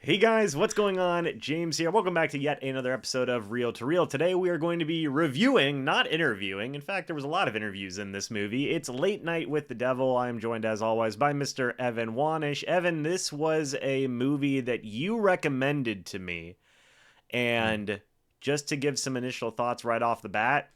Hey guys, what's going on? James here. Welcome back to yet another episode of Reel to Reel. Today we are going to be reviewing, not interviewing. In fact, there was a lot of interviews in this movie. It's Late Night with the Devil. I am joined as always by Mr. Evan Wanish. Evan, this was a movie that you recommended to me. And just to give some initial thoughts right off the bat,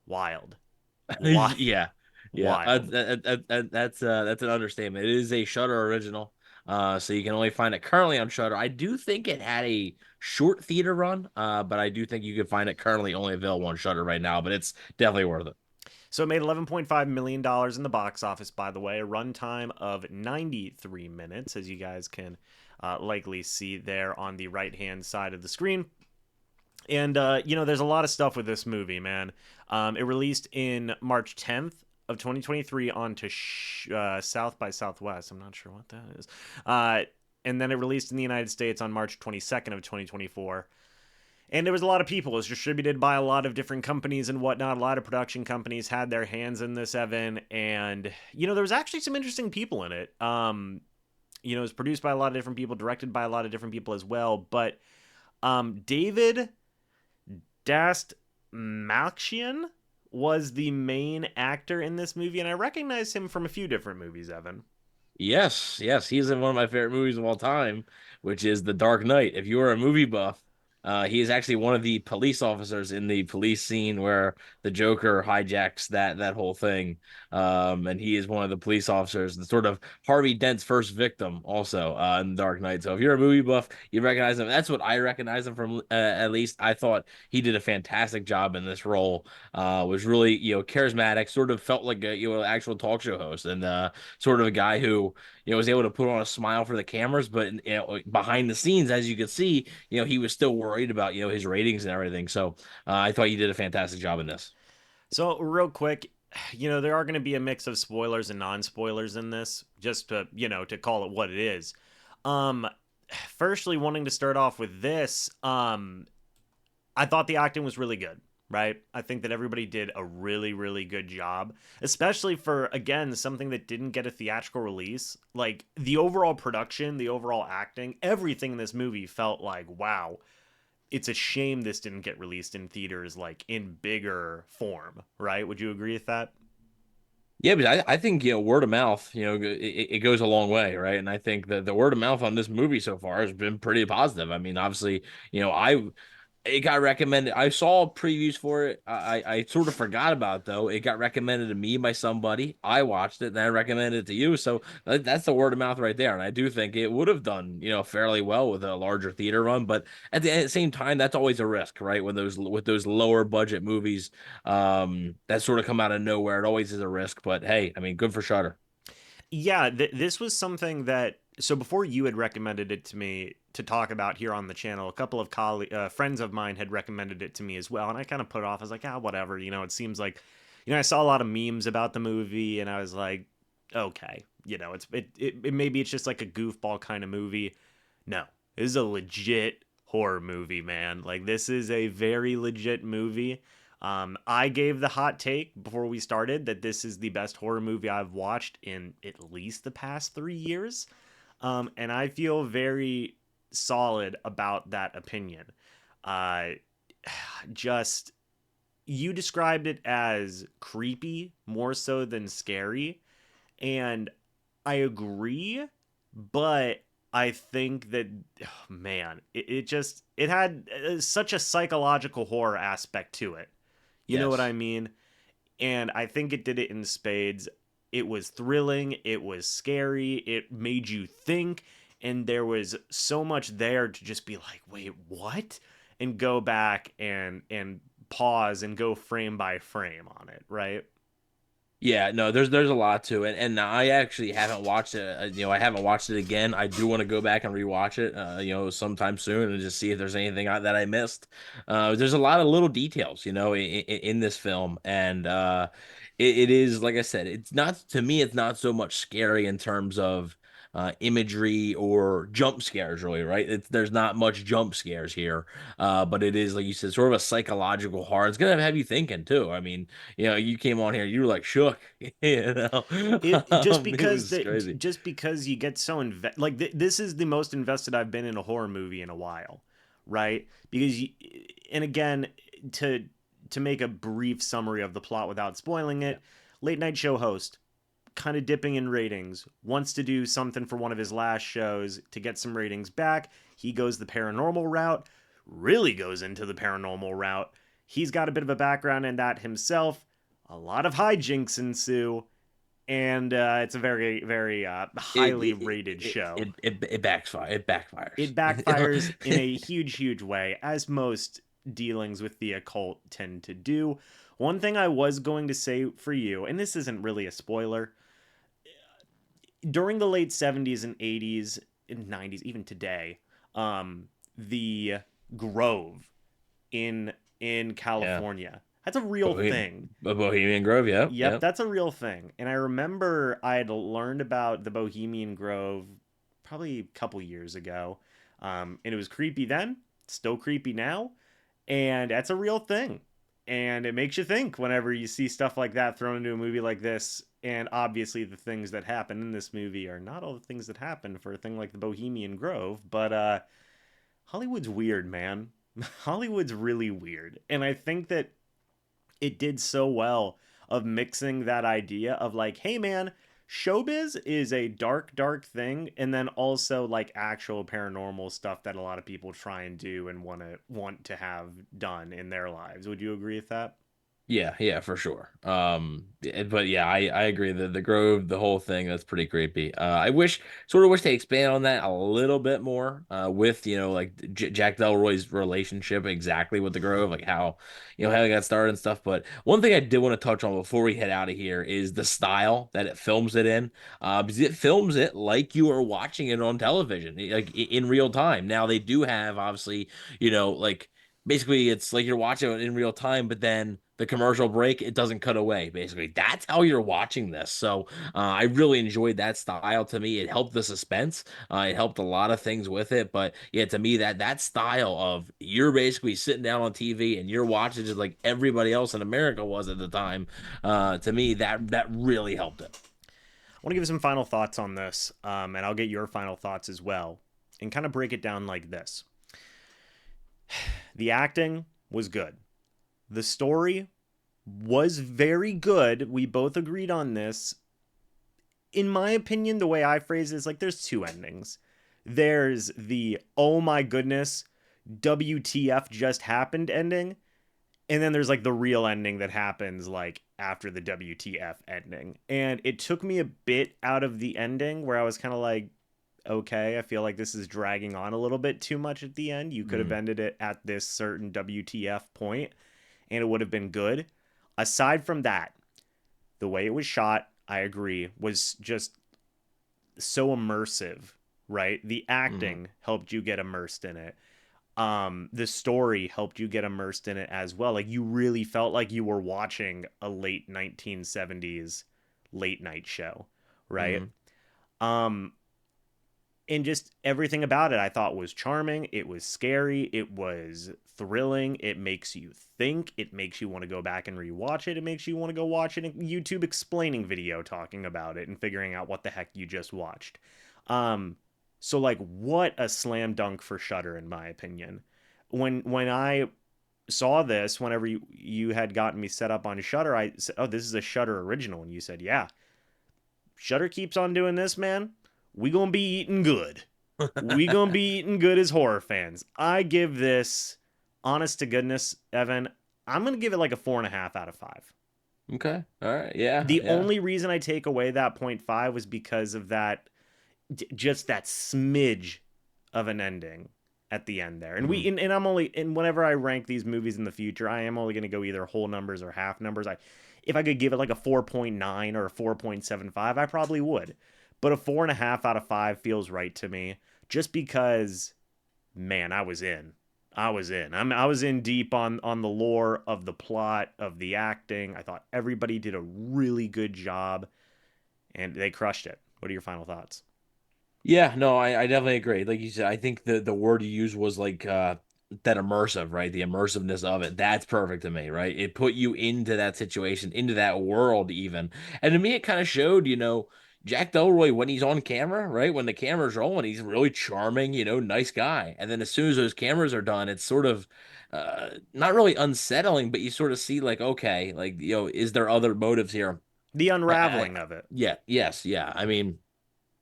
wild. Wild. Yeah, yeah. Wild. That's an understatement. It is a Shudder original, so you can only find it currently on Shudder. I do think it had a short theater run, but I do think you can find it currently only available on Shudder right now. But it's definitely worth it. So it made $11.5 million in the box office, by the way, a runtime of 93 minutes, as you guys can likely see there on the right hand side of the screen. And, there's a lot of stuff with this movie, man. It released in March 10th of 2023 onto South by Southwest. I'm not sure what that is. And then it released in the United States on March 22nd of 2024. And there was a lot of people. It was distributed by a lot of different companies and whatnot. A lot of production companies had their hands in this, Evan. And, there was actually some interesting people in it. It was produced by a lot of different people, directed by a lot of different people as well. But David Dastmalchian was the main actor in this movie, and I recognize him from a few different movies, Evan. Yes, yes, he's in one of my favorite movies of all time, which is The Dark Knight. If you are a movie buff, he is actually one of the police officers in the police scene where the Joker hijacks that whole thing. And he is one of the police officers, the sort of Harvey Dent's first victim, also in The Dark Knight. So if you're a movie buff, you recognize him. That's what I recognize him from. At least I thought he did a fantastic job in this role. Was really charismatic, sort of felt like a actual talk show host, and sort of a guy who was able to put on a smile for the cameras, but behind the scenes, as you could see, he was still worried about his ratings and everything. So I thought he did a fantastic job in this. So, real quick, there are going to be a mix of spoilers and non-spoilers in this, just to call it what it is. Um, Firstly, wanting to start off with this, I thought the acting was really good, right? I think that everybody did a really, really good job, especially for, again, something that didn't get a theatrical release. Like, the overall production, the overall acting, everything in this movie felt like, wow, it's a shame this didn't get released in theaters, like, in bigger form, right? Would you agree with that? Yeah, but I think word of mouth, it goes a long way, right? And I think that the word of mouth on this movie so far has been pretty positive. I mean, obviously, I it got recommended. I saw previews for it. I sort of forgot about it, though. It got recommended to me by somebody. I watched it, and I recommended it to you. So that's the word of mouth right there. And I do think it would have done, fairly well with a larger theater run. But at the same time, that's always a risk, right? When those with those lower budget movies, that sort of come out of nowhere, it always is a risk. But hey, I mean, good for Shudder. Yeah, this was something that, so before you had recommended it to me to talk about here on the channel, a couple of friends of mine had recommended it to me as well, and I kind of put it off. I was like, whatever. It seems like, I saw a lot of memes about the movie, and I was like, okay, maybe it's just like a goofball kind of movie. No, this is a legit horror movie, man. Like, this is a very legit movie. I gave the hot take before we started that this is the best horror movie I've watched in at least the past 3 years. And I feel very solid about that opinion. Uh, just, you described it as creepy more so than scary. And I agree, but I think that, oh, man, it had such a psychological horror aspect to it. You know what Yes. I mean? And I think it did it in spades. It was thrilling, it was scary, it made you think, and there was so much there to just be like, "Wait, what?" and go back and pause and go frame by frame on it, right? Yeah, no, there's a lot to it, and I actually haven't watched it. I haven't watched it again. I do want to go back and rewatch it, sometime soon, and just see if there's anything that I missed. There's a lot of little details, in this film, and it is like I said, it's not to me, it's not so much scary in terms of imagery or jump scares, really, right? There's not much jump scares here, but it is, like you said, sort of a psychological horror. It's gonna have you thinking too. I mean, you came on here, you were like shook, you know. It just It because was crazy. you get so like this is the most invested I've been in a horror movie in a while, right? Because and again, to make a brief summary of the plot without spoiling Yeah. it, late night show host, kind of dipping in ratings, wants to do something for one of his last shows to get some ratings back. He goes the paranormal route, really goes into the paranormal route. He's got a bit of a background in that himself. A lot of hijinks ensue, and it's a very, very It highly it rated it show. it backfire. It backfires. It backfires in a huge, huge way, as most dealings with the occult tend to do. One thing I was going to say for you, and this isn't really a spoiler, during the late 70s and 80s and 90s, even today, the Grove in Yeah. California, that's a real thing. Bohemian Grove. Yep. Yep, Yep. that's a real thing. And I remember I had learned about the Bohemian Grove probably a couple years ago. And it was creepy then, still creepy now. And that's a real thing. And it makes you think whenever you see stuff like that thrown into a movie like this. And obviously, the things that happen in this movie are not all the things that happen for a thing like the Bohemian Grove. But Hollywood's weird, man. Hollywood's really weird. And I think that it did so well of mixing that idea of like, hey man, showbiz is a dark, dark thing, and then also like actual paranormal stuff that a lot of people try and do and want to have done in their lives. Would you agree with that? Yeah, yeah, for sure. But yeah, I agree. The Grove, the whole thing, that's pretty creepy. I sort of wish they expand on that a little bit more, with, like Jack Delroy's relationship exactly with the Grove, like how they got started and stuff. But one thing I did want to touch on before we head out of here is the style that it films it in. Because it films it like you are watching it on television, like in real time. Now they do have, obviously, like basically it's like you're watching it in real time, but then the commercial break, it doesn't cut away. Basically, that's how you're watching this. So I really enjoyed that style. To me, it helped the suspense. It helped a lot of things with it. But yeah, to me, that style of you're basically sitting down on TV and you're watching just like everybody else in America was at the time. To me, that really helped it. I want to give some final thoughts on this, and I'll get your final thoughts as well, and kind of break it down like this. The acting was good. The story was very good. We both agreed on this. In my opinion, the way I phrase it is like there's two endings. There's the oh my goodness, WTF just happened ending. And then there's like the real ending that happens like after the WTF ending. And it took me a bit out of the ending where I was kind of like, okay, I feel like this is dragging on a little bit too much at the end. You could have Mm, ended it at this certain WTF point and it would have been good. Aside from that, the way it was shot, I agree, was just so immersive, right? The mm, acting helped you get immersed in it. The story helped you get immersed in it as well. Like you really felt like you were watching a late 1970s late night show, right? mm, Um and just everything about it I thought was charming. It was scary, it was thrilling, it makes you think, it makes you want to go back and rewatch it, it makes you want to go watch a YouTube explaining video talking about it and figuring out what the heck you just watched. um so like what a slam dunk for Shudder in my opinion. When I saw this, whenever you had gotten me set up on Shudder, I said, oh, this is a Shudder original, and you said, yeah, Shudder keeps on doing this, man, we gonna be eating good. We gonna be eating good as horror fans. I give this, honest to goodness, Evan, I'm gonna give it like a 4.5 out of 5. okay. All right. Yeah. The Yeah. only reason I take away that point 0.5 was because of that, just that smidge of an ending at the end there. And Mm, and I'm only, and whenever I rank these movies in the future, I am only gonna go either whole numbers or half numbers. If I could give it like a 4.9 or a 4.75, I probably would. But a 4.5 out of 5 feels right to me, just because, man, I was in. I was in. I was in deep on the lore of the plot of the acting. I thought everybody did a really good job, and they crushed it. What are your final thoughts? Yeah, no, I definitely agree. Like you said, I think the word you used was like that immersive, right? The immersiveness of it. That's perfect to me, right? It put you into that situation, into that world even. And to me it kind of showed, Jack Delroy when he's on camera, right? When the camera's rolling, he's really charming, nice guy. And then as soon as those cameras are done, it's sort of not really unsettling, but you sort of see like, okay, like, is there other motives here? The I, I, unraveling of it. yeah, yes, yeah. I mean,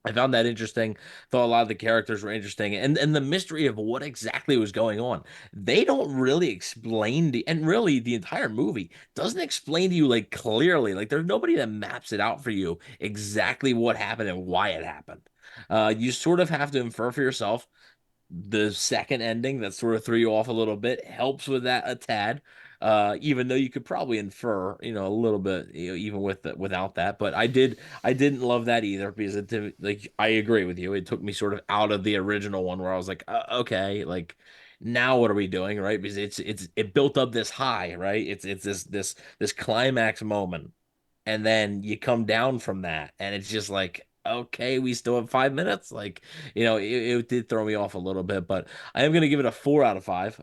I found that interesting. Thought a lot of the characters were interesting, and the mystery of what exactly was going on. They don't really explain and really the entire movie doesn't explain to you like clearly. Like there's nobody that maps it out for you exactly what happened and why it happened. You sort of have to infer for yourself. The second ending that sort of threw you off a little bit helps with that a tad. Even though you could probably infer, a little bit, even without that. But I didn't love that either because like I agree with you. It took me sort of out of the original one where I was like, okay, like now what are we doing, right? Because it built up this high, right? It's this climax moment, and then you come down from that, and it's just like, okay, we still have 5 minutes. Like, it did throw me off a little bit, but I am gonna give it a 4 out of 5.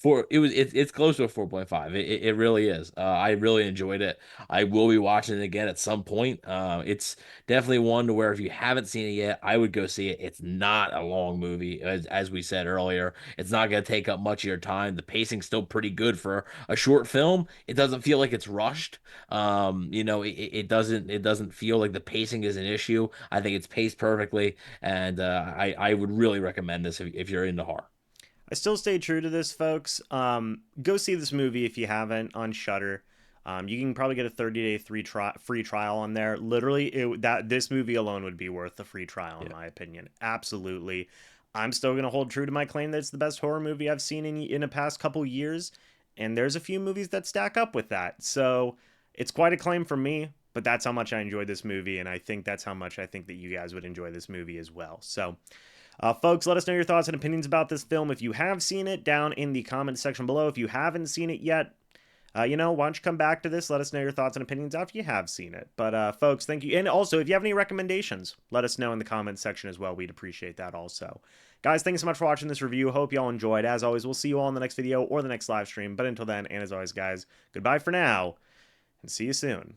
It's close to a 4.5. It really is. I really enjoyed it. I will be watching it again at some point. It's definitely one to where if you haven't seen it yet, I would go see it. It's not a long movie, as we said earlier. It's not gonna take up much of your time. The pacing's still pretty good for a short film. It doesn't feel like it's rushed. It doesn't feel like the pacing is an issue. I think it's paced perfectly, and I would really recommend this if you're into horror. I still stay true to this, folks. Go see this movie if you haven't on Shudder. You can probably get a 30-day free trial on there. Literally, that this movie alone would be worth the free trial, in Yeah. my opinion. Absolutely. I'm still going to hold true to my claim that it's the best horror movie I've seen in the past couple years. And there's a few movies that stack up with that. So it's quite a claim for me, but that's how much I enjoyed this movie. And I think that's how much I think that you guys would enjoy this movie as well. So folks, let us know your thoughts and opinions about this film. If you have seen it, down in the comments section below. If you haven't seen it yet, why don't you come back to this? Let us know your thoughts and opinions after you have seen it. But, folks, thank you. And also, if you have any recommendations, let us know in the comments section as well. We'd appreciate that also. Guys, thanks so much for watching this review. Hope you all enjoyed. As always, we'll see you all in the next video or the next live stream. But until then, and as always, guys, goodbye for now, and see you soon.